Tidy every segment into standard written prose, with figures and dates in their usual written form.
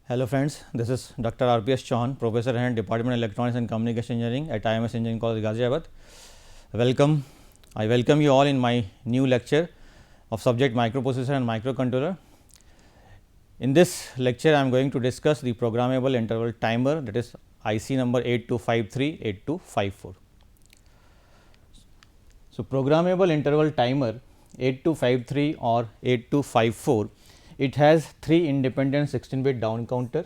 Hello friends, this is Dr. RPS Chauhan, Professor and Department of Electronics and Communication Engineering at IMS Engineering College, Ghaziabad. Welcome. I welcome you all in my new lecture of subject microprocessor and microcontroller. In this lecture, I am going to discuss the programmable interval timer, that is IC number 8253, 8254. So, programmable interval timer 8253 or 8254, it has 3 independent 16-bit down counter.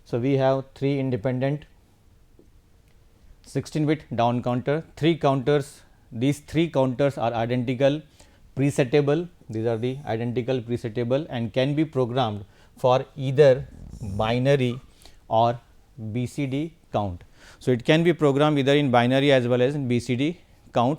So, we have 3 independent 16-bit down counter, 3 counters. These 3 counters are identical presettable, these are the identical presettable and can be programmed for either binary or BCD count. So, it can be programmed either in binary as well as in BCD count.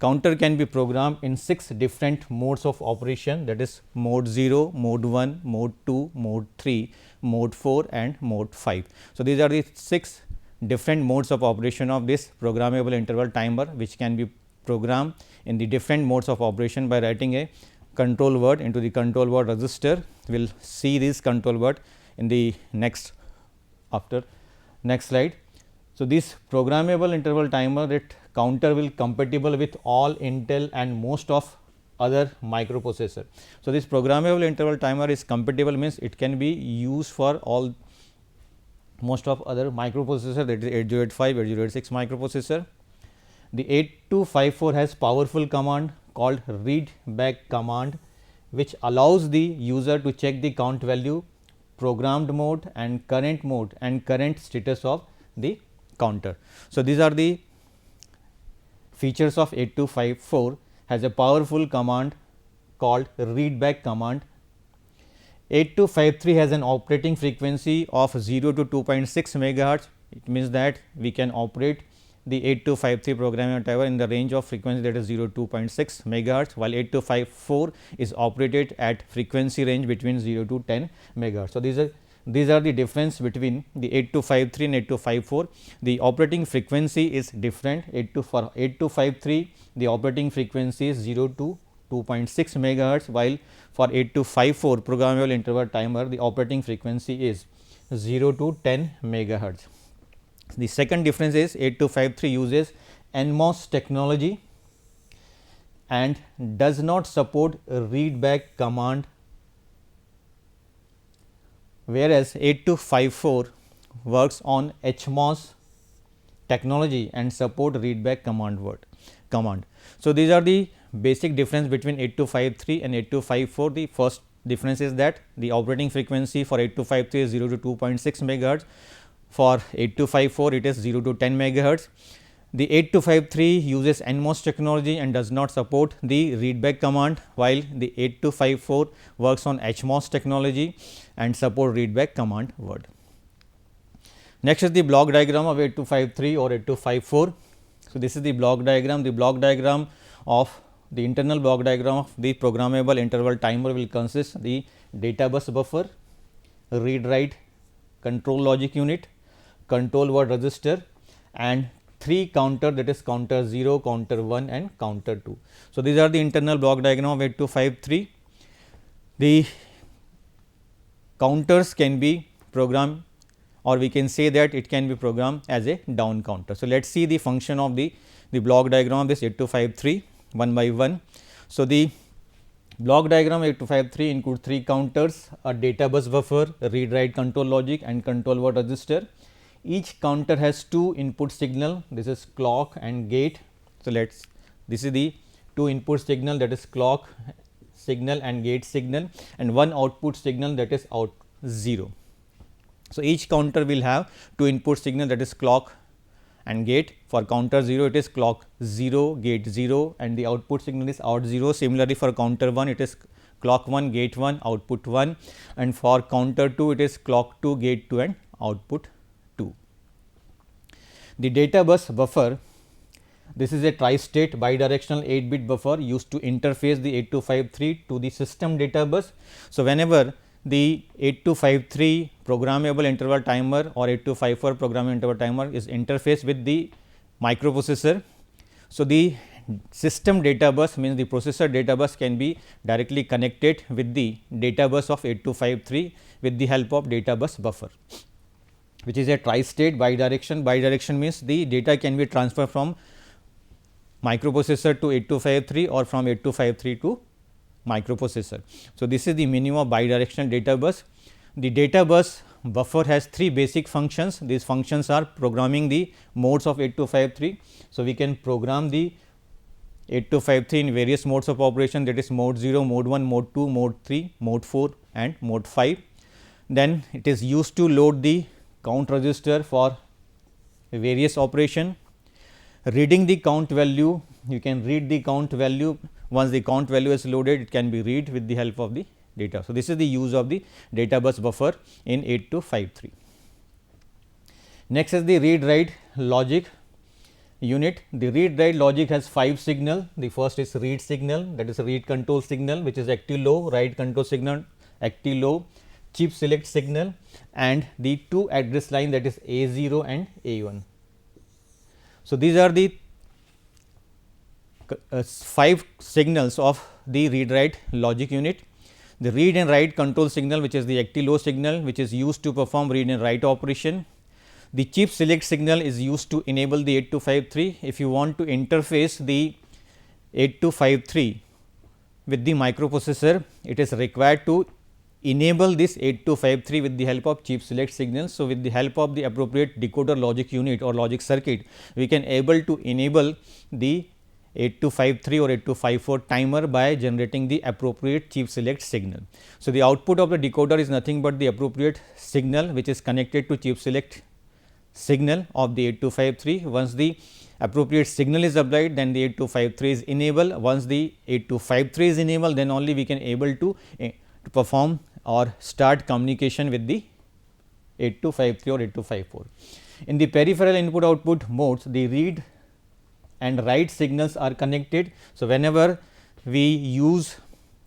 Counter can be programmed in 6 different modes of operation, that is mode 0, mode 1, mode 2, mode 3, mode 4 and mode 5. So, these are the 6 different modes of operation of this programmable interval timer, which can be programmed in the different modes of operation by writing a control word into the control word register. We will see this control word in the next slide. So, this programmable interval timer, that counter will compatible with all Intel and most of other microprocessor. So, this programmable interval timer is compatible, means it can be used for all most of other microprocessor, that is 8085, 8086 microprocessor. The 8254 has powerful command called read back command, which allows the user to check the count value, programmed mode and current status of the counter. So, these are the features of 8254. Has a powerful command called read back command. 8253 has an operating frequency of 0 to 2.6 megahertz. It means that we can operate the 8253 programming timer in the range of frequency, that is 0 to 2.6 megahertz, while 8254 is operated at frequency range between 0 to 10 megahertz. So, these are the difference between the 8253 and 8254. The operating frequency is different. For 8253 the operating frequency is 0 to 2.6 megahertz, while for 8254 programmable interval timer the operating frequency is 0 to 10 megahertz. The second difference is 8253 uses NMOS technology and does not support a read back command, whereas 8254 works on HMOS technology and support read back command. So, these are the basic difference between 8253 and 8254. The first difference is that the operating frequency for 8253 is 0 to 2.6 megahertz. For 8254 it is 0 to 10 megahertz. The 8253 uses NMOS technology and does not support the read back command, while the 8254 works on HMOS technology and support read back command word. Next is the block diagram of 8253 or 8254. So, this is the block diagram of the internal block diagram of the programmable interval timer will consist the data bus buffer, read write control logic unit, control word register and 3 counter, that is counter 0, counter 1 and counter 2. So, these are the internal block diagram of 8253. The counters can be programmed, or we can say that it can be programmed as a down counter. So, let us see the function of the block diagram of this 8253 one by one. So, the block diagram 8253 includes 3 counters, a data bus buffer, read write control logic and control word register. Each counter has 2 input signal, this is clock and gate. So, this is the 2 input signal, that is clock signal and gate signal, and 1 output signal, that is out 0. So, each counter will have 2 input signal, that is clock and gate. For counter 0 it is clock 0, gate 0 and the output signal is out 0. Similarly, for counter 1 it is clock 1, gate 1, output 1, and for counter 2 it is clock 2, gate 2 and output 2. The data bus buffer, this is a tri-state bidirectional 8-bit buffer used to interface the 8253 to the system data bus. So, whenever the 8253 programmable interval timer or 8254 programmable interval timer is interfaced with the microprocessor, so the system data bus, means the processor data bus can be directly connected with the data bus of 8253 with the help of data bus buffer, which is a tri-state bidirection. Bidirection means the data can be transferred from microprocessor to 8253 or from 8253 to microprocessor. So, this is the meaning of bidirectional data bus. The data bus buffer has three basic functions. These functions are programming the modes of 8253. So, we can program the 8253 in various modes of operation, that is mode 0, mode 1, mode 2, mode 3, mode 4 and mode 5. Then it is used to load the count register for various operation. Reading the count value, you can read the count value. Once the count value is loaded, it can be read with the help of the data. So, this is the use of the data bus buffer in 8253. Next is the read write logic unit. The read write logic has 5 signal. The first is read signal, that is a read control signal, which is active low, write control signal, active low, chip select signal, and the 2 address line, that is A0 and A1. So, these are the 5 signals of the read write logic unit. The read and write control signal, which is the active low signal, which is used to perform read and write operation. The chip select signal is used to enable the 8253. If you want to interface the 8253 with the microprocessor, it is required to enable this 8253 with the help of chip select signal. So, with the help of the appropriate decoder logic unit or logic circuit, we can able to enable the 8253 or 8254 timer by generating the appropriate chip select signal. So, the output of the decoder is nothing but the appropriate signal, which is connected to chip select signal of the 8253. Once the appropriate signal is applied, then the 8253 is enabled. Once the 8253 is enabled, then only we can able to perform or start communication with the 8253 or 8254. In the peripheral input output modes, the read and write signals are connected. So, whenever we use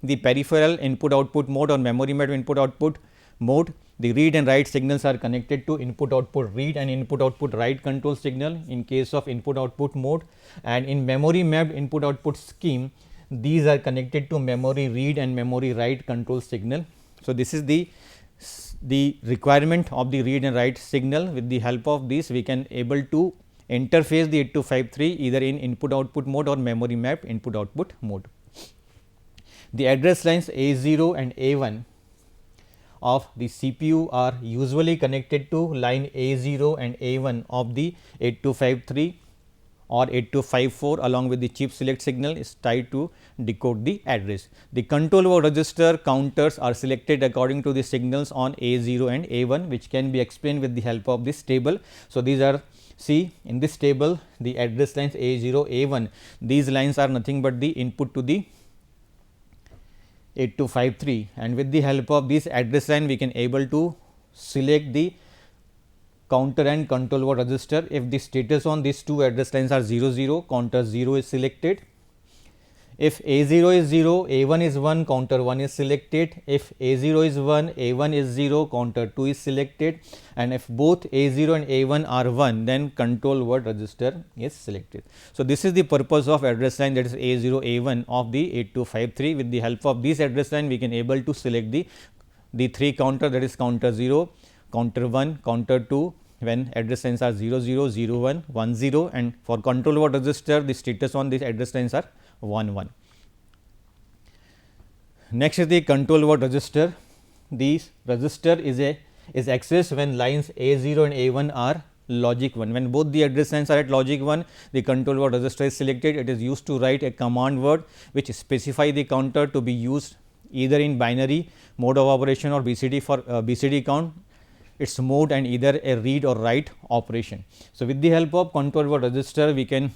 the peripheral input output mode or memory mapped input output mode, the read and write signals are connected to input output read and input output write control signal in case of input output mode, and in memory mapped input output scheme, these are connected to memory read and memory write control signal. So, this is the requirement of the read and write signal. With the help of this, we can able to interface the 8253 either in input output mode or memory mapped input output mode. The address lines A0 and A1 of the CPU are usually connected to line A0 and A1 of the 8253 or 8254 along with the chip select signal is tied to decode the address. The control over register counters are selected according to the signals on A0 and A1, which can be explained with the help of this table. So, these are see in this table the address lines A0, A1, these lines are nothing but the input to the 8253, and with the help of this address line we can able to select the counter and control over register. If the status on these two address lines are 0 0, counter 0 is selected. If A0 is 0, A1 is 1, counter 1 is selected. If A0 is 1, A1 is 0, counter 2 is selected, and if both A0 and A1 are 1, then control word register is selected. So, this is the purpose of address line, that is A0 A1 of the 8253. With the help of this address line, we can able to select the 3 counter, that is counter 0, counter 1, counter 2, when address lines are 0 0, 0 1, 1 0, and for control word register the status on these address lines are 1 1. Next is the control word register. This register is accessed when lines A0 and A1 are logic 1. When both the address lines are at logic 1, the control word register is selected. It is used to write a command word which specify the counter to be used either in binary mode of operation or BCD for BCD count, its mode, and either a read or write operation. So, with the help of control word register, we can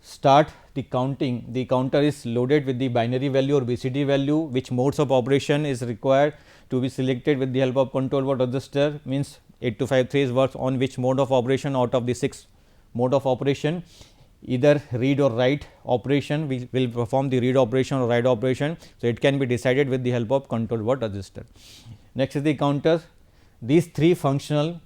start the counting. The counter is loaded with the binary value or BCD value, which modes of operation is required to be selected with the help of control word register. Means 8253 works on which mode of operation out of the 6 mode of operation, either read or write operation, we will perform the read operation or write operation. So, it can be decided with the help of control word register. Next is the counter. These 3 functional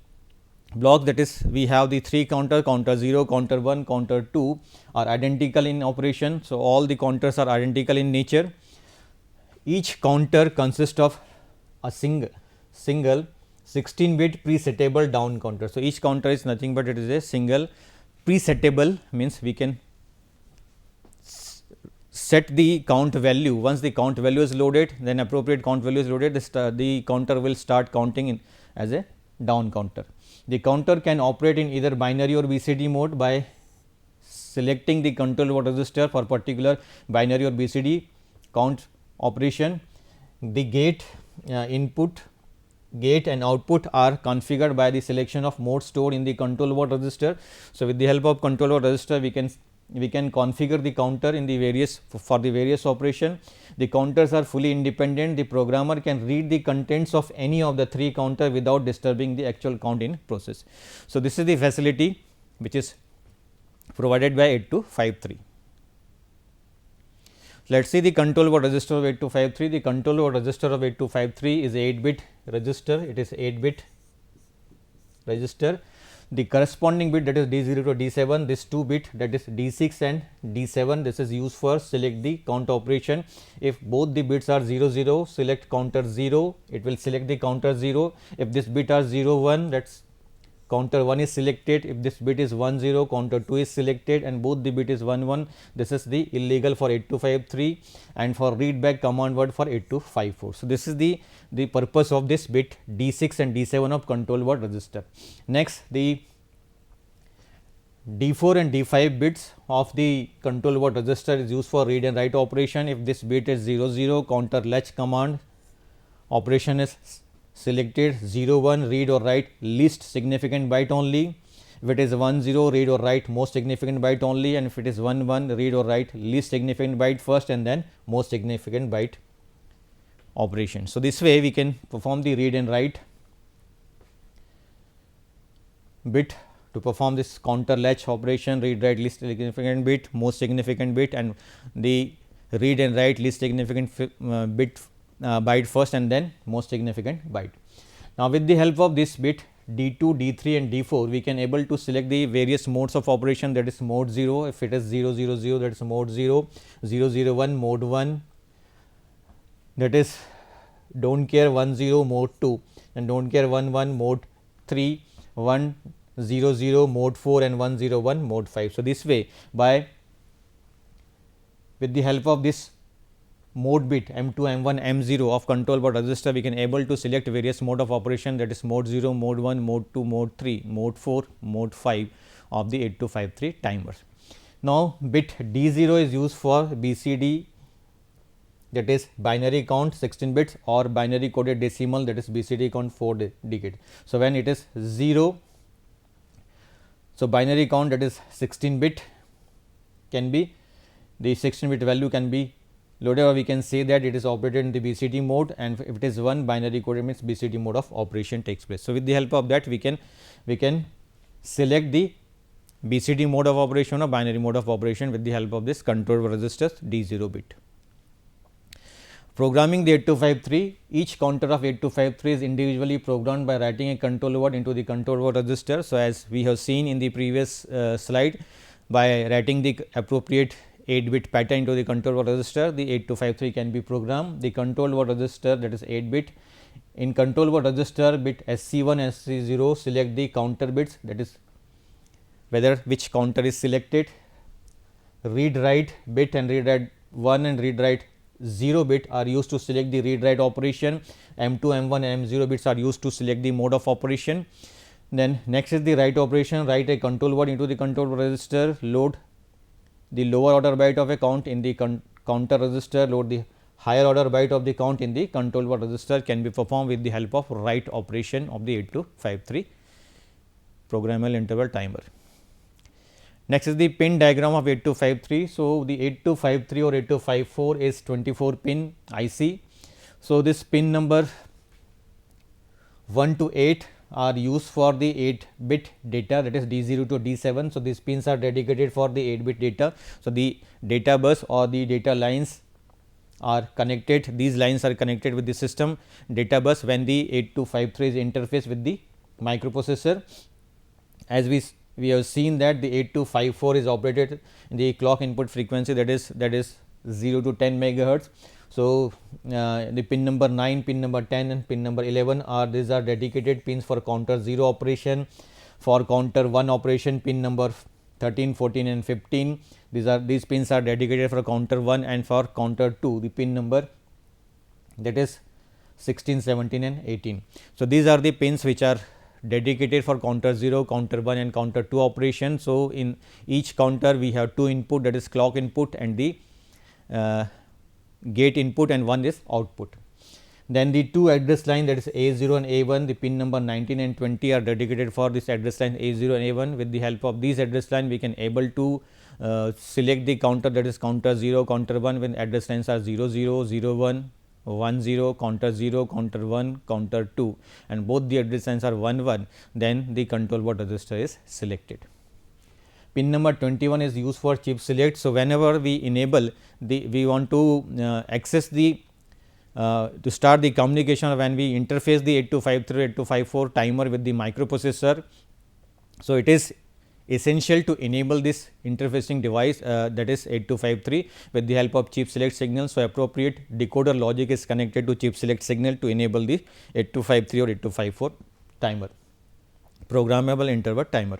blocks, that is we have the 3 counter, counter 0, counter 1, counter 2 are identical in operation. So, all the counters are identical in nature. Each counter consists of a single 16-bit presettable down counter. So, each counter is nothing but it is a single presettable, means we can set the count value. Once the count value is loaded, then appropriate count value is loaded, the counter will start counting in as a down counter. The counter can operate in either binary or BCD mode by selecting the control word register for particular binary or BCD count operation. The gate input, gate and output are configured by the selection of mode stored in the control word register. So, with the help of control word register, we can configure the counter in the various for the various operation. The counters are fully independent. The programmer can read the contents of any of the 3 counter without disturbing the actual count in process. So, this is the facility which is provided by 8253. Let us see the control word register of 8253. The control word register of 8253 is 8-bit register. It is 8-bit register. The corresponding bit, that is D0 to D7, this 2 bit, that is D6 and D7, this is used for select the count operation. If both the bits are 0 0, select counter 0, it will select the counter 0. If this bit are 0 1, that is counter 1 is selected. If this bit is 1 0, counter 2 is selected, and both the bit is 1 1. This is the illegal for 8253 and for read back command word for 8254. So, this is the purpose of this bit D6 and D7 of control word register. Next, the D4 and D5 bits of the control word register is used for read and write operation. If this bit is 0 0, counter latch command operation is selected. 0 1, read or write least significant byte only. If it is 1 0, read or write most significant byte only, and if it is 1 1, read or write least significant byte first and then most significant byte operation. So, this way we can perform the read and write bit to perform this counter latch operation, read write least significant bit, most significant bit, and the read and write least significant bit byte first and then most significant byte. Now, with the help of this bit D2, D3 and D4, we can able to select the various modes of operation, that is mode 0, if it is 0 0 0, that is mode 0, 0 0 1 mode 1, that is do not care 1 0 mode 2, and do not care 1 1 mode 3, 1 0 0 mode 4 and 1 0 1 mode 5. So, this way with the help of this mode bit M2, M1, M0 of control word register, we can able to select various mode of operation, that is mode 0, mode 1, mode 2, mode 3, mode 4, mode 5 of the 8253 timers. Now, bit D0 is used for BCD, that is binary count 16 bits, or binary coded decimal, that is BCD count 4 digit. So, when it is 0, so binary count, that is 16 bit, can be the 16 bit value can be loaded, or we can say that it is operated in the BCD mode, and if it is 1, binary coded means BCD mode of operation takes place. So, with the help of that we can select the BCD mode of operation or binary mode of operation with the help of this control registers D0 bit. Programming the 8253, each counter of 8253 is individually programmed by writing a control word into the control word register. So, as we have seen in the previous slide, by writing the appropriate 8-bit pattern into the control word register, the 8253 can be programmed. The control word register, that is 8-bit. In control word register, bit SC1 and SC0 select the counter bits, that is whether which counter is selected. Read write bit and read write 1 and read write 0 bit are used to select the read write operation. M2, M1 and M0 bits are used to select the mode of operation. Then next is the write operation, write a control word into the control word register, load the lower order byte of a count in the counter register, load the higher order byte of the count in the control word register, can be performed with the help of write operation of the 8253 programmable interval timer. Next is the pin diagram of 8253. So, the 8253 or 8254 is 24 pin IC. So, this pin number 1 to 8 are used for the 8-bit data, that is D0 to D7. So, these pins are dedicated for the 8-bit data. So, the data bus or the data lines are connected, these lines are connected with the system data bus when the 8253 is interfaced with the microprocessor. as we have seen that the 8254 is operated in the clock input frequency, that is 0 to 10 megahertz. So, the pin number 9, pin number 10 and pin number 11 are these are dedicated pins for counter 0 operation. For counter 1 operation, pin number 13, 14 and 15, these pins are dedicated for counter 1, and for counter 2 the pin number, that is 16, 17 and 18. So, these are the pins which are dedicated for counter 0, counter 1 and counter 2 operation. So, in each counter we have two input, that is clock input and the gate input, and one is output. Then the two address line, that is A0 and A1, the pin number 19 and 20 are dedicated for this address line A0 and A1. With the help of these address line, we can able to select the counter, that is counter 0, counter 1 when address lines are 0, 0, 0, 1, 1 0, counter 0, counter 1, counter 2, and both the address lines are 1 1, then the control word register is selected. Pin number 21 is used for chip select. So, whenever we enable we want to access the to start the communication, when we interface the 8253 8254 timer with the microprocessor. So, it is essential to enable this interfacing device, that is 8253 with the help of chip select signal. So, appropriate decoder logic is connected to chip select signal to enable the 8253 or 8254 timer, programmable interrupt timer.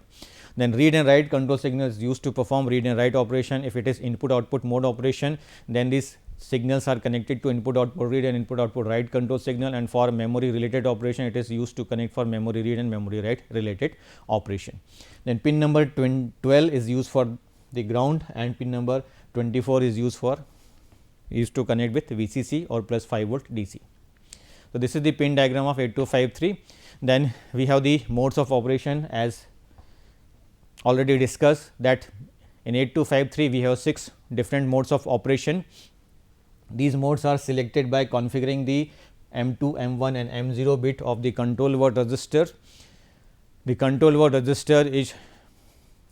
Then read and write control signal is used to perform read and write operation. If it is input output mode operation, then these signals are connected to input output read and input output write control signal, and for memory related operation it is used to connect for memory read and memory write related operation. Then pin number 12 is used for the ground, and pin number 24 is used to connect with VCC or plus 5 volt DC. So, this is the pin diagram of 8253. Then we have the modes of operation, as already discussed that in 8253 we have 6 different modes of operation. These modes are selected by configuring the M2, M1 and M0 bit of the control word register. The control word register is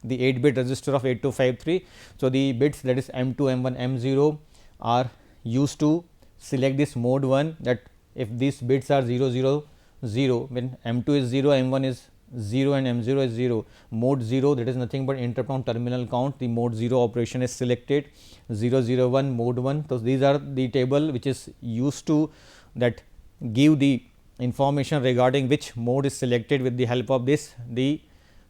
the 8 bit register of 8253. So, the bits, that is M2, M1, M0 are used to select this mode 1, that if these bits are 0, 0, 0, when M2 is 0, M1 is 0 and M0 is 0, mode 0, that is nothing but interrupt on terminal count, the mode 0 operation is selected, 0, 0, 1 mode 1. So, these are the table which is used to that give the information regarding which mode is selected with the help of this the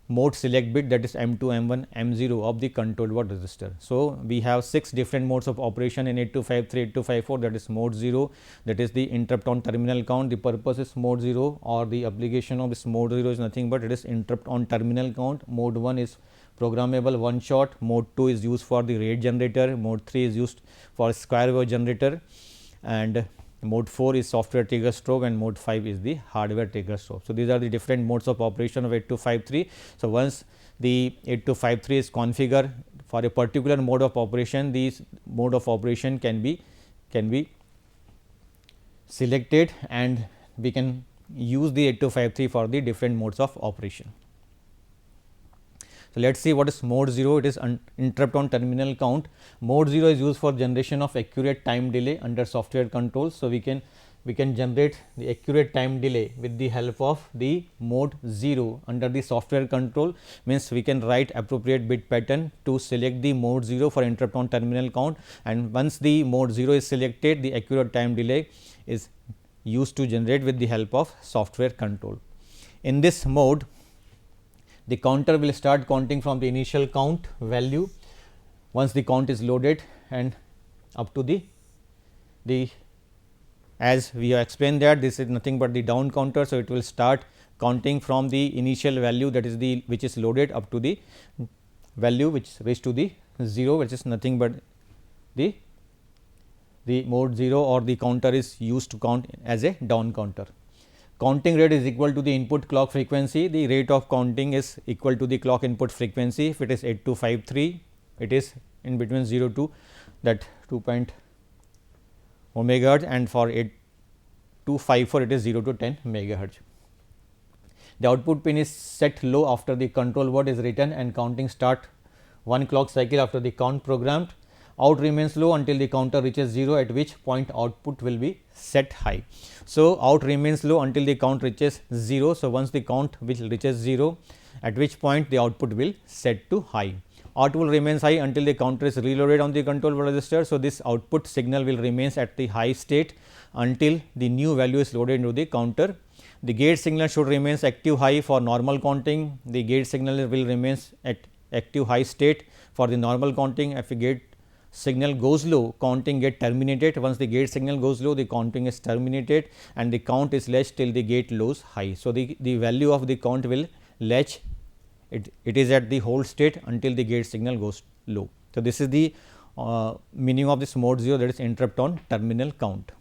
mode select bit, that is M2, M1, M0 of the control word register. So, we have 6 different modes of operation in 8253, 8254, that is mode 0, that is the interrupt on terminal count. The purpose is mode 0, or the application of this mode 0 is nothing but it is interrupt on terminal count. Mode 1 is programmable one shot, mode 2 is used for the rate generator, mode 3 is used for square wave generator, and mode 4 is software trigger strobe, and mode 5 is the hardware trigger strobe. So, these are the different modes of operation of 8253. So, once the 8253 is configured for a particular mode of operation, these mode of operation can be selected, and we can use the 8253 for the different modes of operation. So, let us see what is mode 0. It is interrupt on terminal count. Mode 0 is used for generation of accurate time delay under software control. So, we can generate the accurate time delay with the help of the mode 0 under the software control. Means we can write appropriate bit pattern to select the mode 0 for interrupt on terminal count, and once the mode 0 is selected, the accurate time delay is used to generate with the help of software control. In this mode, the counter will start counting from the initial count value once the count is loaded, and up to the as we have explained that this is nothing but the down counter. So, it will start counting from the initial value, that is the which is loaded, up to the value which reached to the 0, which is nothing but the mode 0, or the counter is used to count as a down counter. Counting rate is equal to the input clock frequency. The rate of counting is equal to the clock input frequency. If it is 8253, it is in between 0 to that 2.0 megahertz, and for 8254 it is 0 to 10 megahertz. The output pin is set low after the control word is written, and counting start 1 clock cycle after the count programmed. Out remains low until the counter reaches 0, at which point output will be set high. So, out remains low until the count reaches 0. So, once the count which reaches 0, at which point the output will set to high. Output will remains high until the counter is reloaded on the control register. So, this output signal will remains at the high state until the new value is loaded into the counter. The gate signal should remains active high for normal counting. The gate signal will remains at active high state for the normal counting. If the gate signal goes low, counting get terminated. Once the gate signal goes low, the counting is terminated and the count is latched till the gate lows high. So, the value of the count will latch, it is at the hold state until the gate signal goes low. So, this is the meaning of this mode 0, that is interrupt on terminal count.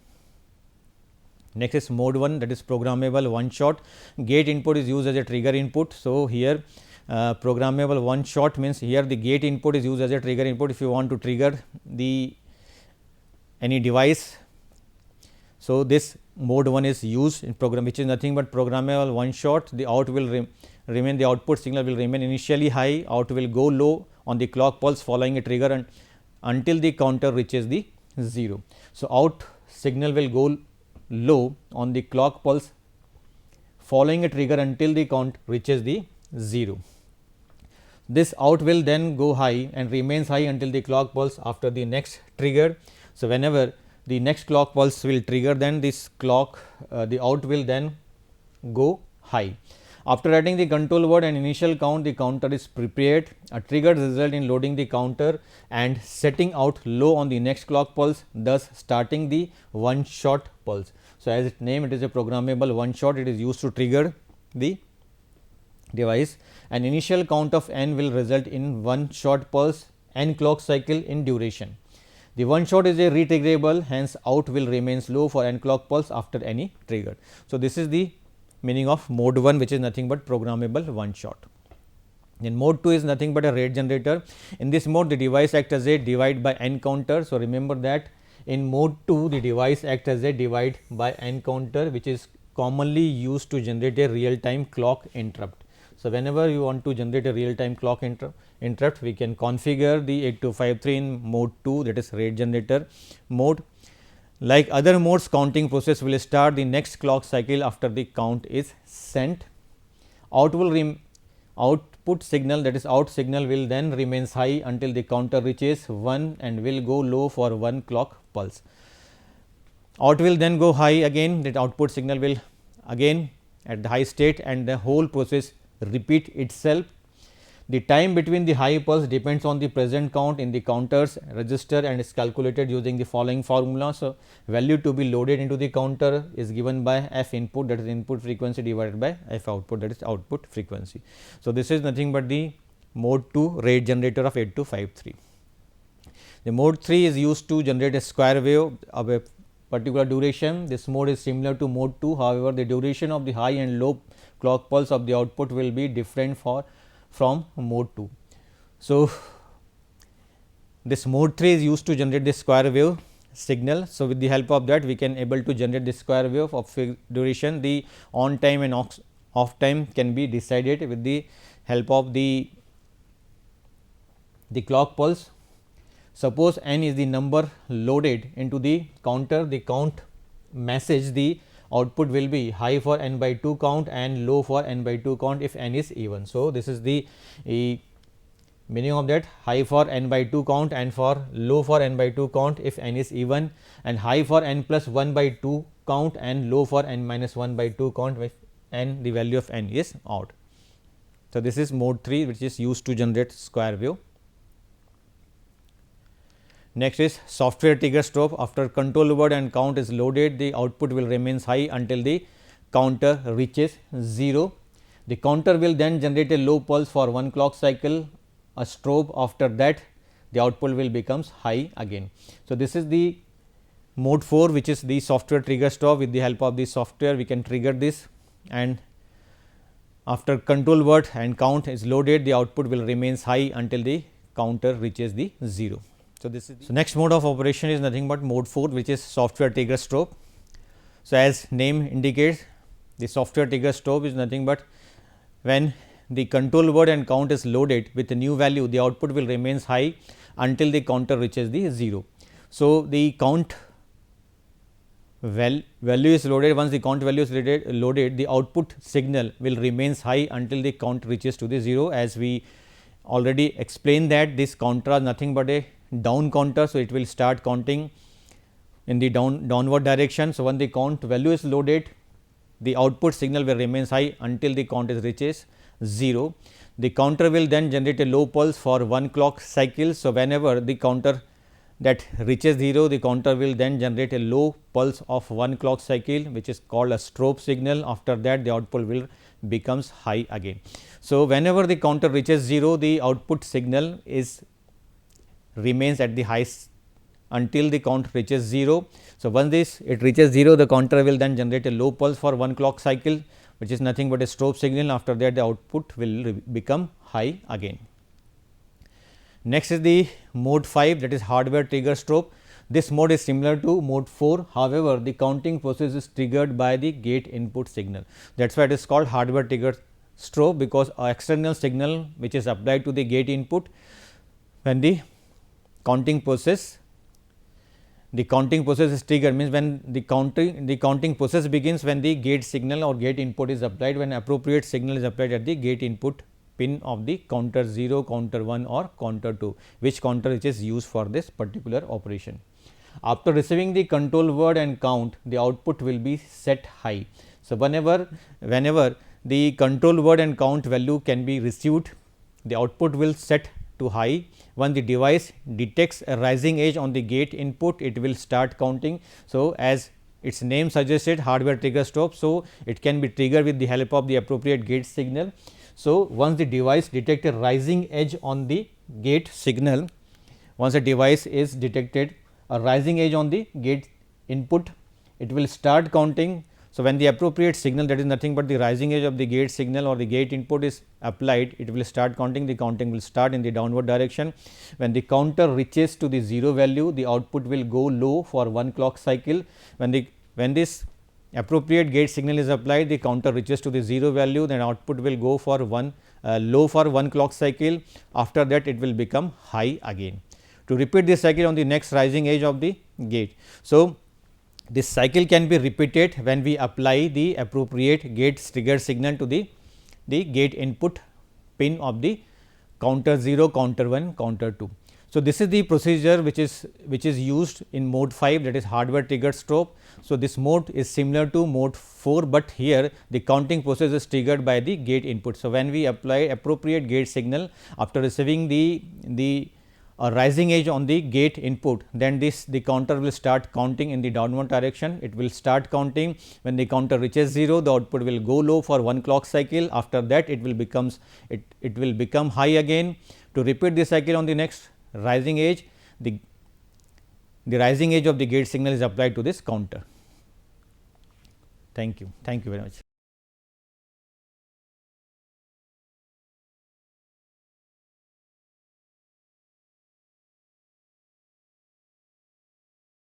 Next is mode 1, that is programmable one shot. Gate input is used as a trigger input. So, here programmable one shot means here the gate input is used as a trigger input. If you want to trigger the any device, so this mode 1 is used in program, which is nothing but programmable one shot. The out will remain, the output signal will remain initially high, out will go low on the clock pulse following a trigger and until the counter reaches the 0. So, out signal will go low on the clock pulse following a trigger until the count reaches the 0. This out will then go high and remains high until the clock pulse after the next trigger. So, whenever the next clock pulse will trigger, then this clock the out will then go high. After writing the control word and initial count, the counter is prepared. A trigger result in loading the counter and setting out low on the next clock pulse, thus starting the one shot pulse. So, as its name, it is a programmable one shot. It is used to trigger the device. An initial count of n will result in one shot pulse, n clock cycle in duration. The one shot is a retriggerable, hence out will remain low for n clock pulse after any trigger. So, this is the meaning of mode 1, which is nothing but programmable one shot. Then mode 2 is nothing but a rate generator. In this mode, the device acts as a divide by n counter. So, remember that in mode 2, the device acts as a divide by n counter, which is commonly used to generate a real time clock interrupt. So, whenever you want to generate a real time clock interrupt, we can configure the 8253 in mode 2, that is rate generator mode. Like other modes, counting process will start the next clock cycle after the count is sent. Output signal, that is out signal, will then remains high until the counter reaches 1 and will go low for 1 clock pulse. Out will then go high again, that output signal will again at the high state and the whole process repeat itself. The time between the high pulse depends on the present count in the counters register and is calculated using the following formula. So, value to be loaded into the counter is given by f input, that is input frequency, divided by f output, that is output frequency. So, this is nothing but the mode 2 rate generator of 8253. The mode 3 is used to generate a square wave of a particular duration. This mode is similar to mode 2, however, the duration of the high and low clock pulse of the output will be different from mode 2. So, this mode 3 is used to generate the square wave signal. So, with the help of that, we can able to generate the square wave of duration. The on time and off time can be decided with the help of the clock pulse. Suppose n is the number loaded into the counter, the count message, the output will be high for n by 2 count and low for n by 2 count if n is even. So, this is the meaning of that, high for n by 2 count and for low for n by 2 count if n is even, and high for n plus 1 by 2 count and low for n minus 1 by 2 count if n, the value of n is odd. So, this is mode 3, which is used to generate square wave. Next is software trigger stop. After control word and count is loaded, the output will remains high until the counter reaches 0. The counter will then generate a low pulse for 1 clock cycle, a strobe. After that, the output will becomes high again. So, this is the mode 4, which is the software trigger stop. With the help of the software, we can trigger this, and after control word and count is loaded, the output will remains high until the counter reaches the 0. So, this is next mode of operation is nothing but mode 4, which is software trigger stop. So, as name indicates, the software trigger stop is nothing but when the control word and count is loaded with a new value, the output will remains high until the counter reaches the 0. So, the count value is loaded, once the count value is loaded, the output signal will remains high until the count reaches to the 0, as we already explained that this counter is nothing but a down counter. So, it will start counting in the downward direction. So, when the count value is loaded, the output signal will remains high until the count reaches 0. The counter will then generate a low pulse for 1 clock cycle. So, whenever the counter that reaches 0, the counter will then generate a low pulse of 1 clock cycle, which is called a strobe signal. After that, the output will becomes high again. So, whenever the counter reaches 0, the output signal is remains at the highest until the count reaches 0. So, once it reaches 0, the counter will then generate a low pulse for 1 clock cycle, which is nothing but a strobe signal. After that, the output will become high again. Next is the mode 5, that is hardware trigger strobe. This mode is similar to mode 4. However, the counting process is triggered by the gate input signal. That is why it is called hardware trigger strobe, because external signal which is applied to the gate input, when the counting process is triggered, means when the counting process begins when the gate signal or gate input is applied, when appropriate signal is applied at the gate input pin of the counter 0, counter 1 or counter 2, which counter which is used for this particular operation. After receiving the control word and count, the output will be set high. So, whenever the control word and count value can be received, the output will set to high. When the device detects a rising edge on the gate input, it will start counting. So, as its name suggested, hardware trigger strobe. So, it can be triggered with the help of the appropriate gate signal. So, once the device detects a rising edge on the gate signal, once a device is detected a rising edge on the gate input, it will start counting. So, when the appropriate signal, that is nothing but the rising edge of the gate signal or the gate input is applied, it will start counting. The counting will start in the downward direction. When the counter reaches to the 0 value, the output will go low for 1 clock cycle. When this appropriate gate signal is applied, the counter reaches to the 0 value, then output will go for low for 1 clock cycle. After that, it will become high again. To repeat this cycle on the next rising edge of the gate. So, this cycle can be repeated when we apply the appropriate gate trigger signal to the gate input pin of the counter 0, counter 1, counter 2. So, this is the procedure which is used in mode 5, that is hardware triggered strobe. So, this mode is similar to mode 4, but here the counting process is triggered by the gate input. So, when we apply appropriate gate signal after receiving the rising edge on the gate input, then the counter will start counting in the downward direction. It will start counting. When the counter reaches 0, the output will go low for 1 clock cycle. After that, it will become high again. To repeat this cycle on the next rising edge, the rising edge of the gate signal is applied to this counter. Thank you very much.